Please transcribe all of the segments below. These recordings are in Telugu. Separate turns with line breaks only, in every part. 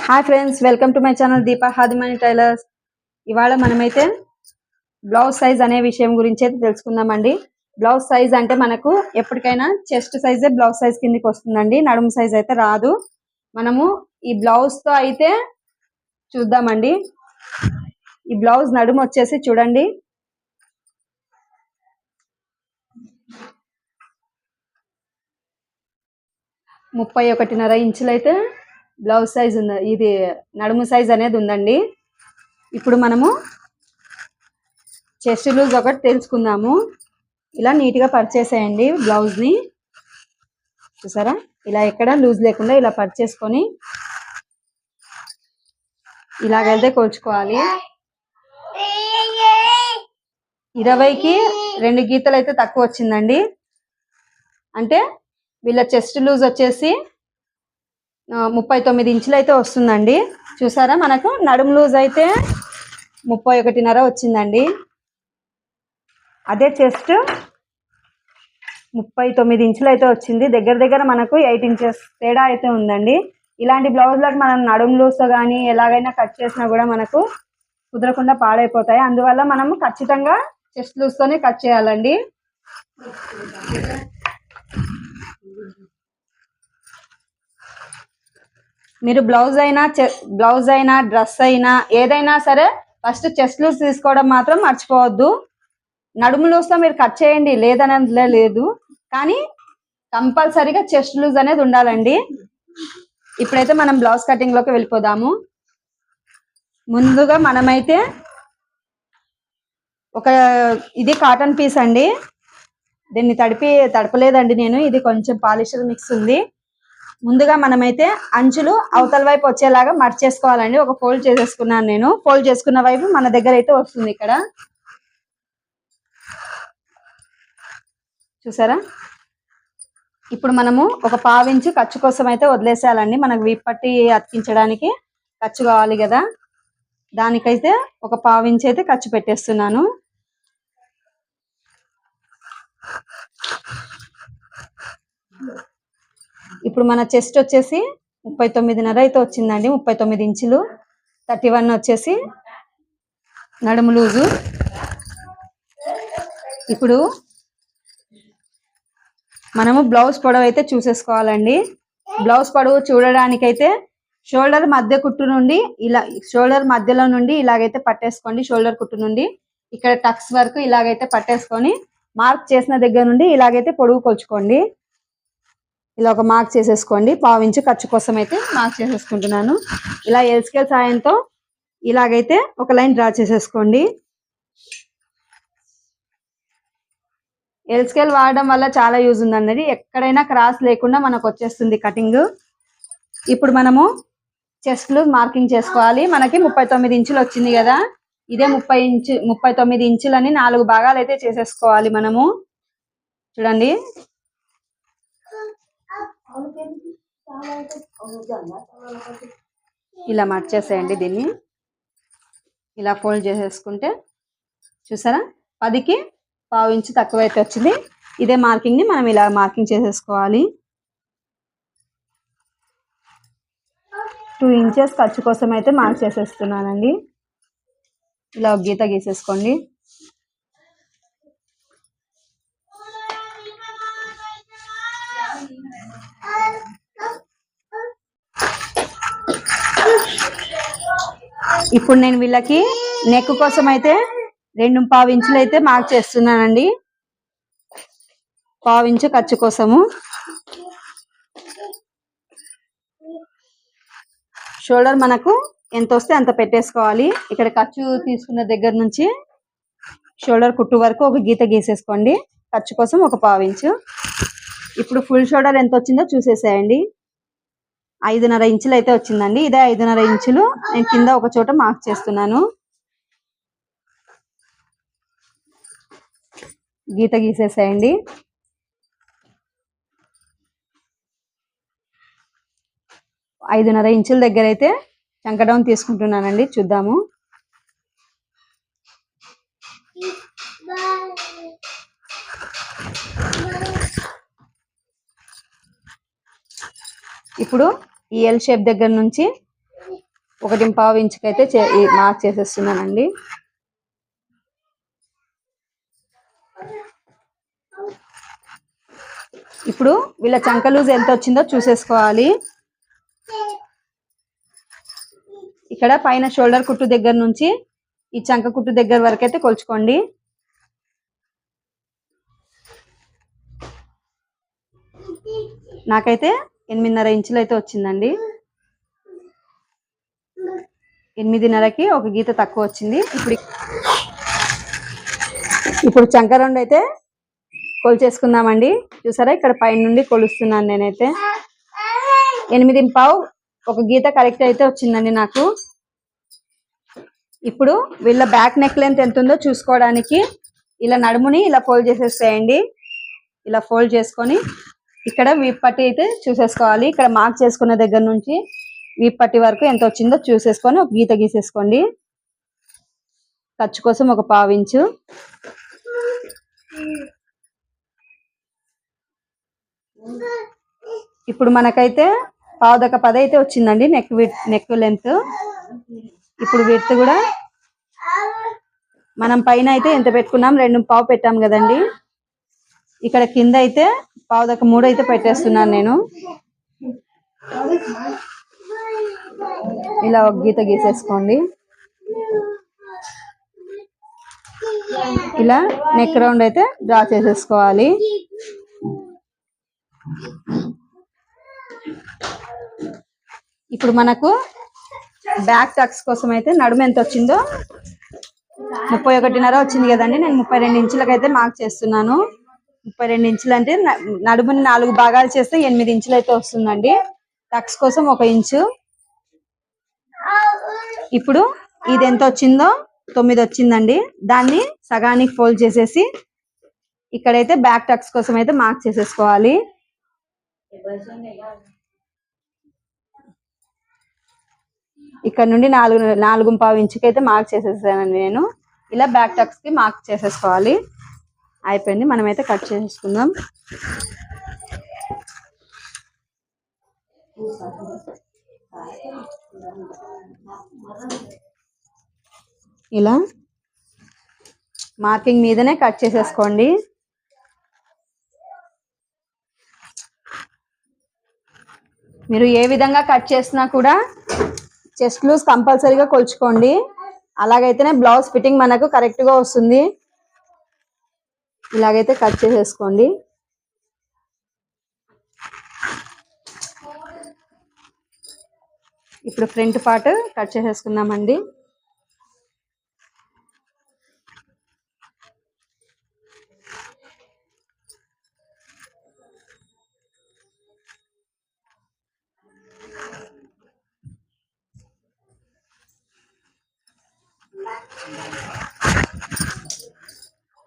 Hi friends, welcome to my channel Deepa Hadimani tailors. ఇవాళ మనమైతే బ్లౌజ్ సైజ్ అనే విషయం గురించి అయితే తెలుసుకుందామండి. బ్లౌజ్ సైజ్ అంటే మనకు ఎప్పటికైనా చెస్ట్ సైజే బ్లౌజ్ సైజ్ కిందికి వస్తుందండి, నడుము సైజ్ అయితే రాదు. మనము ఈ బ్లౌజ్తో అయితే చూద్దామండి. ఈ బ్లౌజ్ నడుము వచ్చేసి చూడండి, 31.5 ఇంచులు అయితే బ్లౌజ్ సైజ్ ఉంది. ఇది నడుము సైజ్ అనేది ఉందండి. ఇప్పుడు మనము చెస్ట్ లూజ్ ఒకటి తెలుసుకుందాము. ఇలా నీట్గా పరిచేసేయండి బ్లౌజ్ని. చూసారా, ఇలా ఎక్కడ లూజ్ లేకుండా ఇలా పరిచేసుకొని ఇలాగైతే కొలుచుకోవాలి. 20కి 2 గీతలు అయితే తక్కువ వచ్చిందండి. అంటే వీళ్ళ చెస్ట్ లూజ్ వచ్చేసి 39 ఇంచులు అయితే వస్తుందండి. చూసారా, మనకు నడుము లూజ్ అయితే 31.5 వచ్చిందండి. అదే చెస్ట్ 39 ఇంచులు అయితే వచ్చింది. దగ్గర దగ్గర మనకు 8 ఇంచెస్ తేడా అయితే ఉందండి. ఇలాంటి బ్లౌజ్లకు మనం నడుము లూజ్తో కానీ ఎలాగైనా కట్ చేసినా కూడా మనకు కుదరకుండా పాడైపోతాయి. అందువల్ల మనము ఖచ్చితంగా చెస్ట్ లూజ్తోనే కట్ చేయాలండి. మీరు బ్లౌజ్ అయినా డ్రెస్ అయినా ఏదైనా సరే ఫస్ట్ చెస్ట్ లూజ్ తీసుకోవడం మాత్రం మర్చిపోవద్దు. నడుము లూజ్తో మీరు కట్ చేయండి, లేదనే లేదు, కానీ కంపల్సరీగా చెస్ట్ లూజ్ అనేది ఉండాలండి. ఇప్పుడైతే మనం బ్లౌజ్ కటింగ్లోకి వెళ్ళిపోదాము. ముందుగా మనమైతే ఇది కాటన్ పీస్ అండి. దీన్ని తడపలేదండి నేను, ఇది కొంచెం పాలిస్టర్ మిక్స్ ఉంది. ముందుగా మనమైతే అంచులు అవతల వైపు వచ్చేలాగా మర్చేసుకోవాలండి. ఒక ఫోల్డ్ చేసేసుకున్నాను నేను. ఫోల్డ్ చేసుకున్న వైపు మన దగ్గర అయితే వస్తుంది. ఇక్కడ చూసారా, ఇప్పుడు మనము ఒక 1/2 ఇంచు ఖర్చు కోసం అయితే వదిలేసేయాలండి. మనకు వీప్ పట్టి అతికించడానికి ఖర్చు కావాలి కదా, దానికైతే ఒక 1/2 ఇంచు అయితే ఖర్చు పెట్టేస్తున్నాను. ఇప్పుడు మన చెస్ట్ వచ్చేసి 39.5 అయితే వచ్చిందండి. 39 ఇంచులు. 31 వచ్చేసి నడుము లూజు. ఇప్పుడు మనము బ్లౌజ్ పొడవు అయితే చూసేసుకోవాలండి. బ్లౌజ్ పొడవు చూడడానికైతే షోల్డర్ మధ్య కుట్టు నుండి షోల్డర్ మధ్యలో నుండి ఇలాగైతే పట్టేసుకోండి. షోల్డర్ కుట్టు నుండి ఇక్కడ టక్స్ వరకు ఇలాగైతే పట్టేసుకొని మార్క్ చేసిన దగ్గర నుండి ఇలాగైతే పొడవు కొలుచుకోండి. ఇలా ఒక మార్క్ చేసేసుకోండి. 1/2 ఇంచు ఖర్చు కోసం అయితే మార్క్ చేసేసుకుంటున్నాను. ఇలా ఎల్ స్కేల్ సాయంతో ఇలాగైతే ఒక లైన్ డ్రా చేసేసుకోండి. ఎల్ స్కేల్ వాడడం వల్ల చాలా యూజ్ ఉందండి. ఎక్కడైనా క్రాస్ లేకుండా మనకు వచ్చేస్తుంది కటింగ్. ఇప్పుడు మనము చెస్ట్ లూజ్ మార్కింగ్ చేసుకోవాలి. మనకి 39 ఇంచులు వచ్చింది కదా, ఇదే 39 ఇంచులని 4 భాగాలు అయితే చేసేసుకోవాలి మనము. చూడండి, ఇలా మార్చేసేయండి. దీన్ని ఇలా ఫోల్డ్ చేసేసుకుంటే చూసారా, 10కి 1/2 ఇంచు తక్కువ అయితే వచ్చింది. ఇదే మార్కింగ్ని మనం ఇలా మార్కింగ్ చేసేసుకోవాలి. 2 ఇంచెస్ ఖర్చు కోసం అయితే మార్క్ చేసేస్తున్నానండి. ఇలా ఒక గీత గీసేసుకోండి. ఇప్పుడు నేను వీళ్ళకి నెక్ కోసం అయితే 2.5 ఇంచులు అయితే మార్క్ చేస్తున్నానండి. 1/2 ఇంచు ఖర్చు కోసము. షోల్డర్ మనకు ఎంత వస్తే అంత పెట్టేసుకోవాలి. ఇక్కడ ఖర్చు తీసుకున్న దగ్గర నుంచి షోల్డర్ కుట్టు వరకు ఒక గీత గీసేసుకోండి. ఖర్చు కోసం ఒక 1/2 ఇంచు. ఇప్పుడు ఫుల్ షోల్డర్ ఎంత వచ్చిందో చూసేసేయండి. 5.5 ఇంచులు అయితే వచ్చిందండి. ఇదే 5.5 ఇంచులు నేను కింద ఒక చోట మార్క్ చేస్తున్నాను. గీత గీసేసేయండి. 5.5 ఇంచుల దగ్గర అయితే చంక డౌన్ తీసుకుంటున్నానండి. చూద్దాము. ఇప్పుడు ఈ ఎల్ షేప్ దగ్గర నుంచి 1.5 ఇంచుకి అయితే మార్క్ చేసేస్తున్నానండి. ఇప్పుడు వీళ్ళ చంక లూజ్ ఎంత వచ్చిందో చూసేసుకోవాలి. ఇక్కడ పైన షోల్డర్ కుట్టు దగ్గర నుంచి ఈ చంక కుట్టు దగ్గర వరకు అయితే కొలుచుకోండి. నాకైతే 8.5 ఇంచులు అయితే వచ్చిందండి. 8.5కి ఒక గీత తక్కువ వచ్చింది. ఇప్పుడు చంక రౌండ్ అయితే కొలిచేసుకుందామండి. చూసారా, ఇక్కడ పైన నుండి కొలుస్తున్నాను నేనైతే. 8.5 ఒక గీత కరెక్ట్ అయితే వచ్చిందండి నాకు. ఇప్పుడు వీళ్ళ బ్యాక్ నెక్ లెంత్ ఎంత ఉందో చూసుకోవడానికి ఇలా నడుముని ఇలా ఫోల్డ్ చేసేసేయండి. ఇలా ఫోల్డ్ చేసుకొని ఇక్కడ వీప్ పట్టి అయితే చూసేసుకోవాలి. ఇక్కడ మార్క్ చేసుకున్న దగ్గర నుంచి వీప్ పట్టి వరకు ఎంత వచ్చిందో చూసేసుకొని ఒక గీత గీసేసుకోండి. ఖర్చు కోసం ఒక 1/4 ఇంచు. ఇప్పుడు మనకైతే 9.5 అయితే వచ్చిందండి నెక్ లెంత్. ఇప్పుడు విడ్త్ కూడా మనం పైన అయితే ఎంత పెట్టుకున్నాం, 2.5 పెట్టాం కదండి. ఇక్కడ కింద అయితే 2.5 అయితే పెట్టేస్తున్నాను నేను. ఇలా ఒక గీత గీసేసుకోండి. ఇలా నెక్ రౌండ్ అయితే డ్రా చేసేసుకోవాలి. ఇప్పుడు మనకు బ్యాక్ టక్స్ కోసం అయితే నడుము ఎంత వచ్చిందో 31.5 వచ్చింది కదండి. నేను 32 ఇంచులకు అయితే మార్క్ చేస్తున్నాను. 32 ఇంచులు అంటే నడుముని 4 భాగాలు చేస్తే 8 ఇంచులు అయితే వస్తుందండి. టక్స్ కోసం 1 ఇంచు. ఇప్పుడు ఇది ఎంత వచ్చిందో 9 వచ్చిందండి. దాన్ని సగానికి ఫోల్డ్ చేసేసి ఇక్కడైతే బ్యాక్ టక్స్ కోసం అయితే మార్క్ చేసేసుకోవాలి. ఇక్కడ నుండి 4.5 ఇంచుకి అయితే మార్క్ చేసేసానండి నేను. ఇలా బ్యాక్ టక్స్ కి మార్క్ చేసేసుకోవాలి. అయిపోయింది. మనమైతే కట్ చేసేసుకుందాం. ఇలా మార్కింగ్ మీదనే కట్ చేసేసుకోండి. మీరు ఏ విధంగా కట్ చేసినా కూడా చెస్ట్ లూజ్ కంపల్సరీగా కొలుచుకోండి. అలాగైతేనే బ్లౌజ్ ఫిట్టింగ్ మనకు కరెక్ట్ గా వస్తుంది. ఇలాగైతే కట్ చేసేసుకోండి. ఇప్పుడు ఫ్రంట్ పార్ట్ కట్ చేసేసుకుందామండి.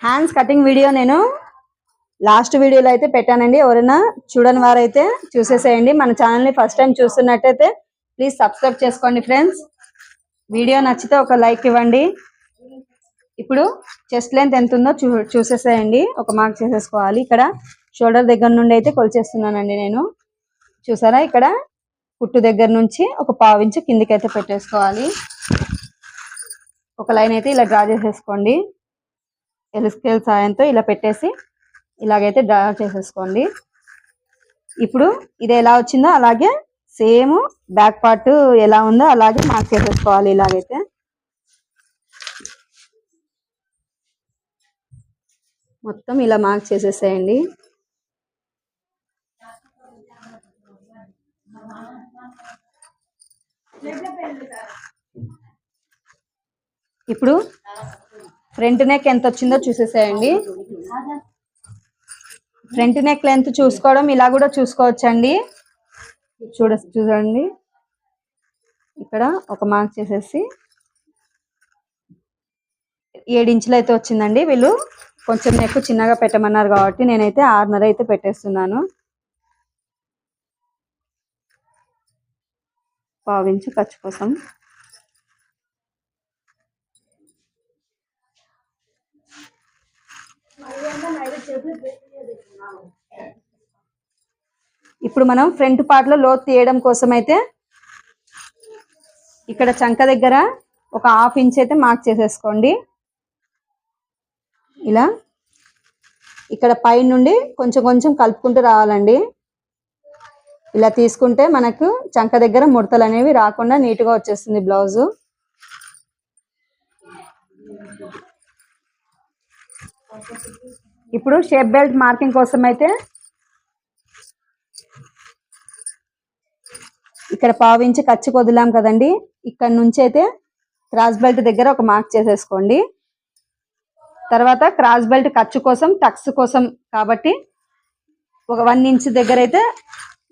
హ్యాండ్స్ కటింగ్ వీడియో నేను లాస్ట్ వీడియోలో అయితే పెట్టానండి. ఎవరైనా చూడని వారైతే చూసేసేయండి. మన ఛానల్ని ఫస్ట్ టైం చూస్తున్నట్టయితే ప్లీజ్ సబ్స్క్రైబ్ చేసుకోండి ఫ్రెండ్స్. వీడియో నచ్చితే ఒక లైక్ ఇవ్వండి. ఇప్పుడు చెస్ట్ లెంత్ ఎంత ఉందో చూసేసేయండి. ఒక మార్క్ చేసేసుకోవాలి. ఇక్కడ షోల్డర్ దగ్గర నుండి అయితే కొలిచేస్తున్నానండి నేను. చూసారా, ఇక్కడ కుట్టు దగ్గర నుంచి ఒక 1/4 ఇంచు కిందికి అయితే పెట్టేసుకోవాలి. ఒక లైన్ అయితే ఇలా డ్రా చేసేసుకోండి. స్కేల్ సాయంతో ఇలా పెట్టేసి ఇలాగైతే డ్రా చేసేసుకోండి. ఇప్పుడు ఇది ఎలా వచ్చిందో అలాగే సేమ్ బ్యాక్ పార్ట్ ఎలా ఉందో అలాగే మార్క్ చేసేసుకోవాలి. ఇలాగైతే మొత్తం ఇలా మార్క్ చేసేసేయండి. ఇప్పుడు ఫ్రంట్ నెక్ ఎంత వచ్చిందో చూసేసేయండి. ఫ్రంట్ నెక్ లెంత్ చూసుకోవడం ఇలా కూడా చూసుకోవచ్చండి. చూడండి, ఇక్కడ ఒక మార్క్ చేసేసి 7 ఇంచులు అయితే వచ్చిందండి. వీళ్ళు కొంచెం నెక్ చిన్నగా పెట్టమన్నారు కాబట్టి నేనైతే 6.5 అయితే పెట్టేస్తున్నాను. 1/4 ఇంచు ఖర్చు కోసం. ఇప్పుడు మనం ఫ్రంట్ పార్ట్ లో లోతు తీయడం కోసం అయితే ఇక్కడ చంక దగ్గర ఒక 1/2 ఇంచ్ అయితే మార్క్ చేసేసుకోండి. ఇలా ఇక్కడ పై నుండి కొంచెం కొంచెం కలుపుకుంటూ రావాలండి. ఇలా తీసుకుంటే మనకు చంక దగ్గర ముడతలు అనేవి రాకుండా నీట్గా వచ్చేస్తుంది బ్లౌజు. ఇప్పుడు షేప్ బెల్ట్ మార్కింగ్ కోసం అయితే ఇక్కడ 1/2 ఇంచ్ ఖర్చుకు వదిలాం కదండి, ఇక్కడ నుంచి అయితే క్రాస్ బెల్ట్ దగ్గర ఒక మార్క్ చేసేసుకోండి. తర్వాత క్రాస్ బెల్ట్ ఖర్చు కోసం టక్స్ కోసం కాబట్టి ఒక 1 ఇంచ్ దగ్గర అయితే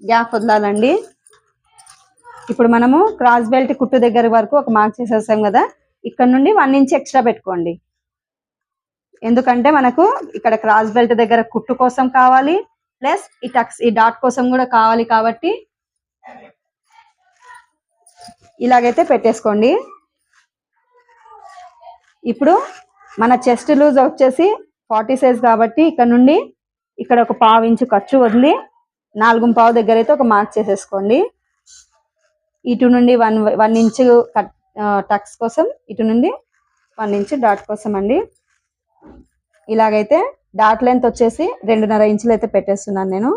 గ్యాప్ వదలాలండి. ఇప్పుడు మనము క్రాస్ బెల్ట్ కుట్టు దగ్గర వరకు ఒక మార్క్ చేసేసాం కదా, ఇక్కడ నుండి 1 ఇంచ్ ఎక్స్ట్రా పెట్టుకోండి. ఎందుకంటే మనకు ఇక్కడ క్రాస్ బెల్ట్ దగ్గర కుట్టు కోసం కావాలి, ప్లస్ ఈ టక్స్ ఈ డాట్ కోసం కూడా కావాలి కాబట్టి ఇలాగైతే పెట్టేసుకోండి. ఇప్పుడు మన చెస్ట్ లూజ్ వచ్చేసి 40 సైజ్ కాబట్టి ఇక్కడ నుండి ఇక్కడ ఒక 1/2 ఇంచ్ ఖర్చు వదిలి 4.5 దగ్గర అయితే ఒక మార్క్ చేసేసుకోండి. ఇటు నుండి 1 ఇంచ్ టక్స్ కోసం, ఇటు నుండి 1 ఇంచ్ డాట్ కోసం అండి. ఇలాగైతే డాట్ లెంత్ వచ్చేసి 2.5 ఇంచులు అయితే పెట్టేస్తున్నాను నేను.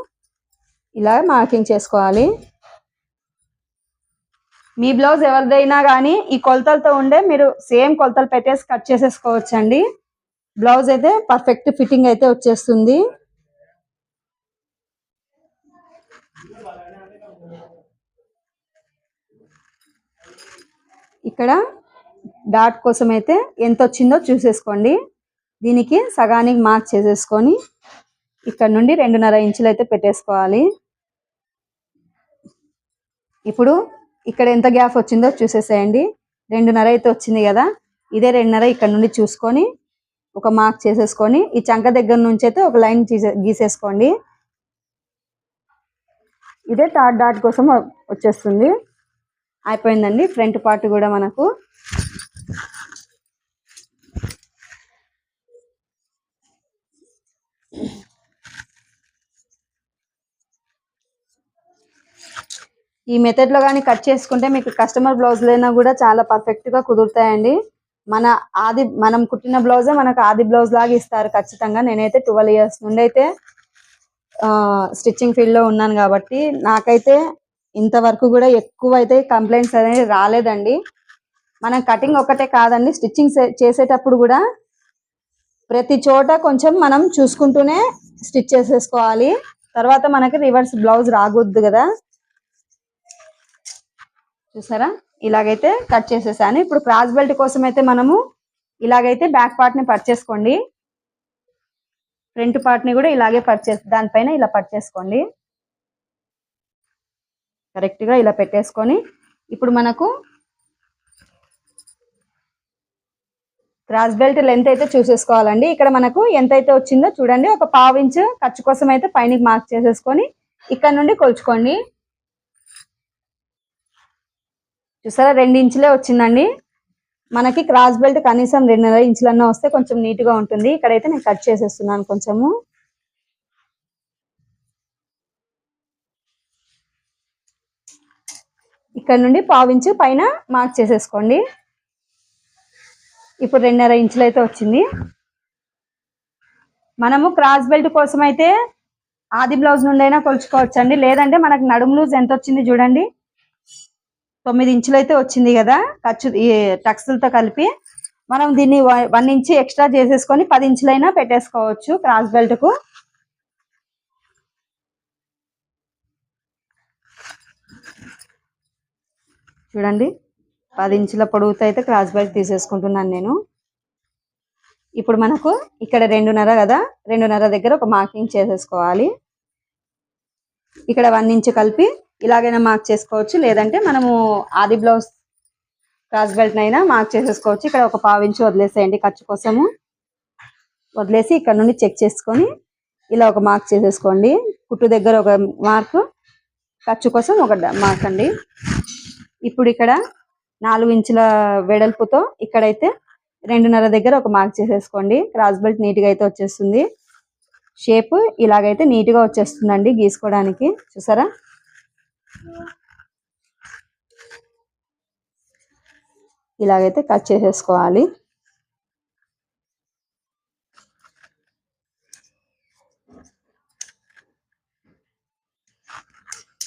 ఇలా మార్కింగ్ చేసుకోవాలి. మీ బ్లౌజ్ ఎవరిదైనా కానీ ఈ కొలతలతో ఉండే మీరు సేమ్ కొలతలు పెట్టేసి కట్ చేసేసుకోవచ్చు అండి. బ్లౌజ్ అయితే పర్ఫెక్ట్ ఫిట్టింగ్ అయితే వచ్చేస్తుంది. ఇక్కడ డాట్ కోసం అయితే ఎంత వచ్చిందో చూసేసుకోండి. దీనికి సగానికి మార్క్ చేసేసుకొని ఇక్కడ నుండి 2.5 ఇంచులు అయితే పెట్టేసుకోవాలి. ఇప్పుడు ఇక్కడ ఎంత గ్యాప్ వచ్చిందో చూసేసేయండి. 2.5 అయితే వచ్చింది కదా, ఇదే 2.5 ఇక్కడ నుండి చూసుకొని ఒక మార్క్ చేసేసుకొని ఈ చంక దగ్గర నుంచి అయితే ఒక లైన్ గీసేసుకోండి. ఇదే థర్డ్ డాట్ కోసం వచ్చేస్తుంది. అయిపోయిందండి ఫ్రంట్ పార్ట్ కూడా మనకు. ఈ మెథడ్లో కానీ కట్ చేసుకుంటే మీకు కస్టమర్ బ్లౌజ్లైనా కూడా చాలా పర్ఫెక్ట్గా కుదురుతాయండి. మనం కుట్టిన బ్లౌజే మనకు ఆది బ్లౌజ్ లాగా ఇస్తారు ఖచ్చితంగా. నేనైతే 12 ఇయర్స్ నుండి అయితే స్టిచ్చింగ్ ఫీల్డ్లో ఉన్నాను కాబట్టి నాకైతే ఇంతవరకు కూడా ఎక్కువ అయితే కంప్లైంట్స్ అనేది రాలేదండి. మనం కటింగ్ ఒకటే కాదండి, స్టిచ్చింగ్ చేసేటప్పుడు కూడా ప్రతి చోట కొంచెం మనం చూసుకుంటూనే స్టిచ్ చేసేసుకోవాలి. తర్వాత మనకి రివర్స్ బ్లౌజ్ రాకూడదు కదా. చూసారా, ఇలాగైతే కట్ చేసేసాను. ఇప్పుడు క్రాస్ బెల్ట్ కోసం అయితే మనము ఇలాగైతే బ్యాక్ పార్ట్ ని పట్ చేసుకోండి, ఫ్రంట్ పార్ట్ ని కూడా ఇలాగే దానిపైన ఇలా పట్ చేసుకోండి. కరెక్ట్ గా ఇలా పెట్టేసుకొని ఇప్పుడు మనకు క్రాస్ బెల్ట్ లెంత్ అయితే చూసేసుకోవాలండి. ఇక్కడ మనకు ఎంత అయితే వచ్చిందో చూడండి, ఒక 1/2 ఇంచ్ ఖర్చు కోసం అయితే పైన మార్క్ చేసేసుకొని ఇక్కడ నుండి కొలుచుకోండి. చూసారా, 2 ఇంచులే వచ్చిందండి మనకి. క్రాస్ బెల్ట్ కనీసం 2.5 ఇంచులన్నా వస్తే కొంచెం నీట్ గా ఉంటుంది. ఇక్కడైతే నేను కట్ చేసేస్తున్నాను కొంచెము. ఇక్కడ నుండి 1/2 ఇంచు పైన మార్క్ చేసేసుకోండి. ఇప్పుడు 2.5 ఇంచులు అయితే వచ్చింది. మనము క్రాస్ బెల్ట్ కోసం అయితే ఆది బ్లౌజ్ నుండి అయినా కొలుచుకోవచ్చు అండి, లేదంటే మనకు నడుము లూజ్ ఎంత వచ్చింది చూడండి, 9 ఇంచులు అయితే వచ్చింది కదా ఖర్చు ఈ టక్స్లతో కలిపి. మనం దీన్ని 1 ఇంచ్ ఎక్స్ట్రా చేసేసుకొని 10 ఇంచులైనా పెట్టేసుకోవచ్చు క్రాస్ బెల్ట్ కు. చూడండి, 10 ఇంచుల పొడవుతో అయితే క్రాస్ బెల్ట్ తీసేసుకుంటున్నాను నేను. ఇప్పుడు మనకు ఇక్కడ 2.5 కదా, 2.5 దగ్గర ఒక మార్కింగ్ చేసేసుకోవాలి. ఇక్కడ 1 ఇంచ్ కలిపి ఇలాగైనా మార్క్ చేసుకోవచ్చు, లేదంటే మనము ఆది బ్లౌజ్ క్రాస్ బెల్ట్ నైనా మార్క్ చేసేసుకోవచ్చు. ఇక్కడ ఒక 1/2 ఇంచ్ వదిలేసేయండి ఖర్చు కోసము. వదిలేసి ఇక్కడ నుండి చెక్ చేసుకొని ఇలా ఒక మార్క్ చేసేసుకోండి. కుట్టు దగ్గర ఒక మార్క్, ఖర్చు కోసం ఒక మార్క్ అండి. ఇప్పుడు ఇక్కడ 4 ఇంచుల వెడల్పుతో ఇక్కడైతే 2.5 దగ్గర ఒక మార్క్ చేసేసుకోండి. క్రాస్ బెల్ట్ నీట్గా అయితే వచ్చేస్తుంది. షేప్ ఇలాగైతే నీట్గా వచ్చేస్తుందండి గీసుకోవడానికి. చూసారా, ఇలాగైతే కట్ చేసేసుకోవాలి.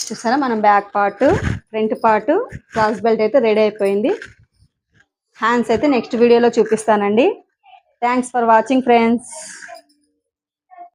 చూసారా మనం back part, front part, cross belt అయితే రెడీ అయిపోయింది. హ్యాండ్స్ అయితే నెక్స్ట్ వీడియోలో చూపిస్తానండి. Thanks for watching friends.